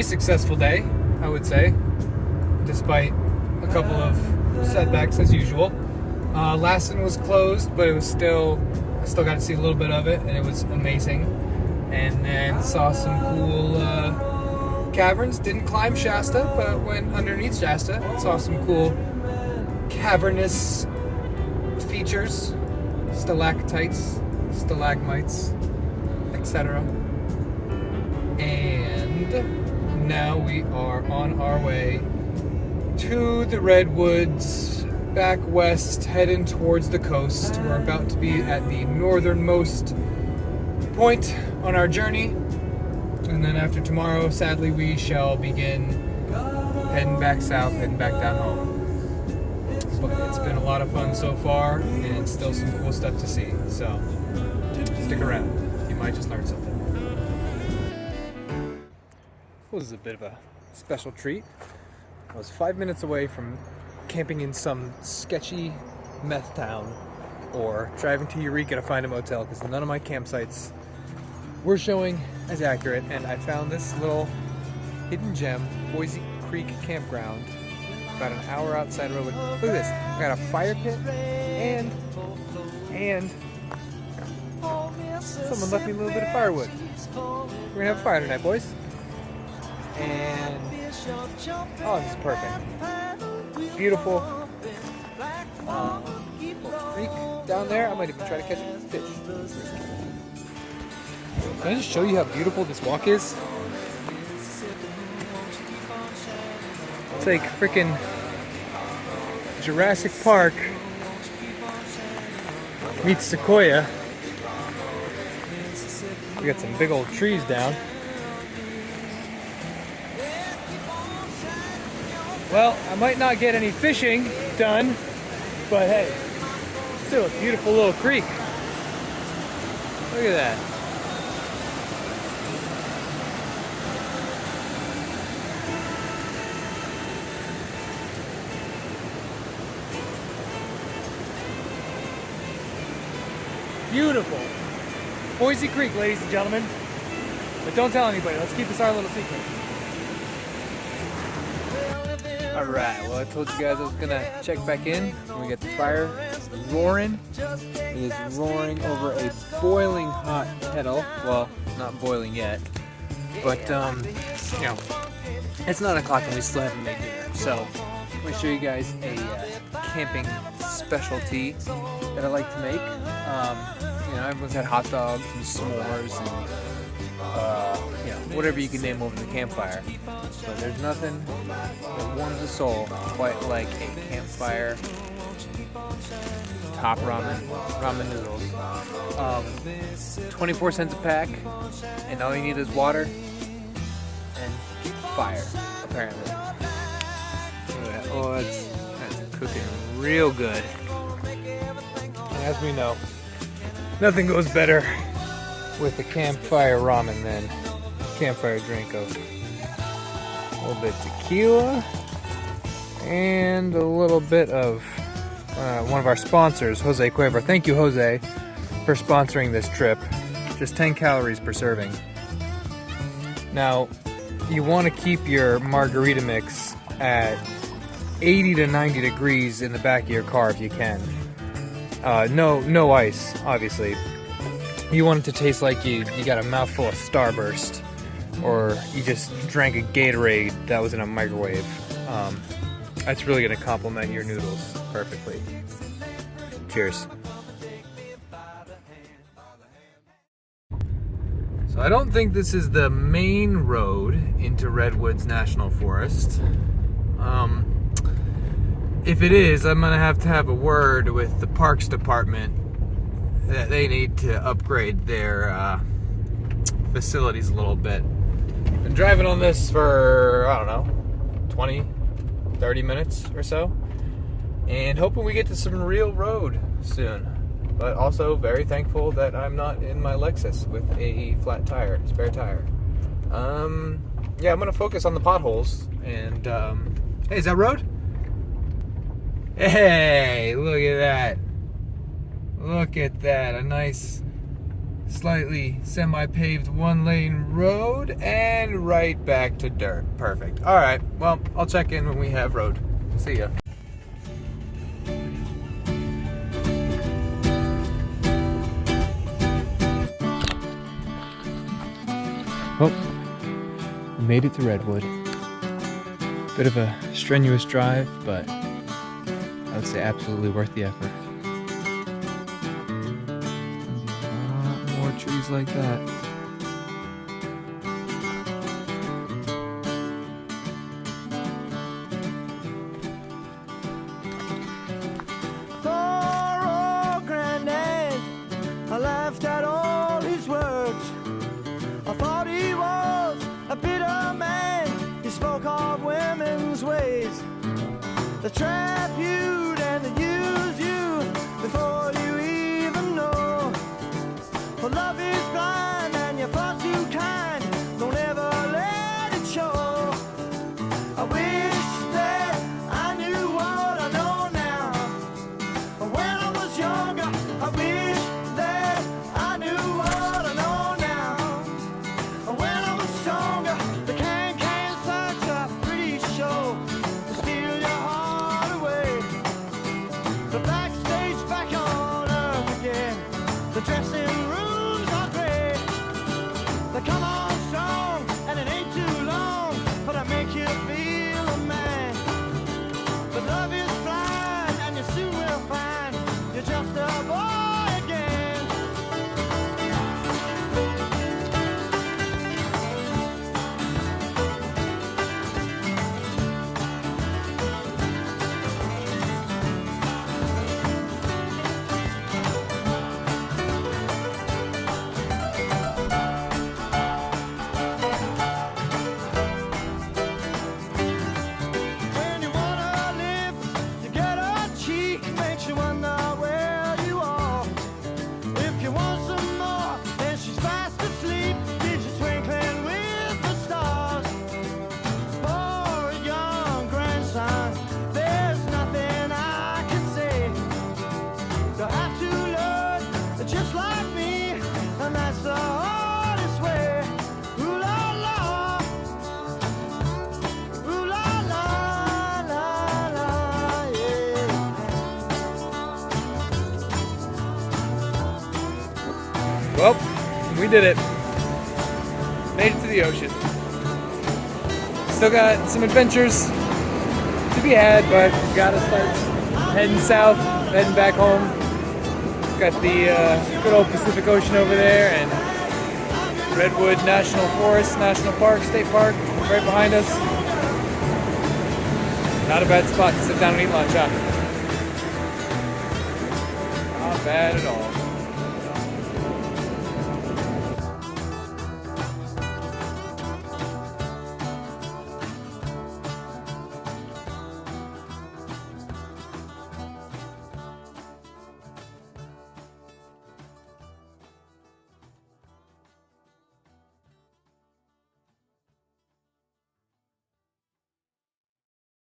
pretty successful day, I would say, despite a couple of setbacks as usual. Lassen was closed, but I still got to see a little bit of it, and it was amazing. And then saw some cool caverns. Didn't climb Shasta, but went underneath Shasta. Saw some cool cavernous features, stalactites, stalagmites, etc. And now we are on our way to the Redwoods, back west, heading towards the coast. We're about to be at the northernmost point on our journey, and then after tomorrow, sadly, we shall begin heading back south, heading back down home. But it's been a lot of fun so far, and still some cool stuff to see, so stick around. You might just learn something. Well, this is a bit of a special treat. I was 5 minutes away from camping in some sketchy meth town or driving to Eureka to find a motel, because none of my campsites were showing as accurate, and I found this little hidden gem, Boise Creek Campground, about an hour outside Redwood. Look at this. I got a fire pit and someone left me a little bit of firewood. We're gonna have a fire tonight, boys. And oh, this is perfect. Beautiful creek down there. I might even try to catch a fish. Can I just show you how beautiful this walk is? It's like freaking Jurassic Park meets Sequoia. We got some big old trees down. Well, I might not get any fishing done, but hey, still a beautiful little creek. Look at that. Beautiful. Boise Creek, ladies and gentlemen. But don't tell anybody. Let's keep this our little secret. Alright, well, I told you guys I was gonna check back in when we get the fire roaring. It is roaring over a boiling hot kettle. Well, not boiling yet. But, you know, it's 9 o'clock and we still haven't made dinner. So, I'm gonna show you guys a camping specialty that I like to make. You know, everyone's had hot dogs and s'mores and you know, whatever you can name over the campfire. But there's nothing that warms the soul quite like a campfire top ramen noodles. 24 cents a pack, and all you need is water and fire, apparently. Oh, that's cooking real good. As we know, nothing goes better with a campfire ramen than a campfire drink of a little bit of tequila and a little bit of one of our sponsors, Jose Cueva. Thank you, Jose, for sponsoring this trip. Just 10 calories per serving. Now, you want to keep your margarita mix at 80 to 90 degrees in the back of your car if you can. No ice, obviously. You want it to taste like you got a mouthful of Starburst, or you just drank a Gatorade that was in a microwave. That's really going to complement your noodles perfectly. Cheers. So I don't think this is the main road into Redwoods National Forest. If it is, I'm going to have a word with the Parks Department that they need to upgrade their facilities a little bit. Been driving on this for, I don't know, 20, 30 minutes or so, and hoping we get to some real road soon. But also very thankful that I'm not in my Lexus with a flat tire, spare tire. Yeah, I'm going to focus on the potholes, and hey, is that road? Hey, look at that. Look at that. A nice slightly semi-paved one-lane road, and right back to dirt. Perfect. All right, well, I'll check in when we have road. See ya. Well, we made it to Redwood. Bit of a strenuous drive, but I would say absolutely worth the effort. A lot more trees like that. Poor old granddad, I laughed at all his words. I thought he was a bitter man. He spoke of women's ways. They trap you and they use you before you even know. For love is blind and you're far too kind. Don't ever let it show. I wish that I knew what I know now. When I was younger, I wish that I knew what I know now. When I was stronger, the can's such a pretty show to steal your heart away. The backstage back on earth again. The dressing rooms are great. They come on strong and it ain't too long, but I make you feel a man. But love is blind and you soon will find you're just a boy again. When you wanna live, you get a cheek, makes you wonder where you are. If you want some more, then she's fast asleep, leaves you twinkling with the stars. For a young grandson, there's nothing I can say. You have to learn just like me, and that's the hardest way. Ooh la la. Ooh la la la la, yeah. Well, we did it. Made it to the ocean. Still got some adventures to be had, but gotta start heading south, heading back home. Got the good old Pacific Ocean over there, and Redwood National Forest, National Park, State Park, right behind us. Not a bad spot to sit down and eat lunch, huh? Not bad at all.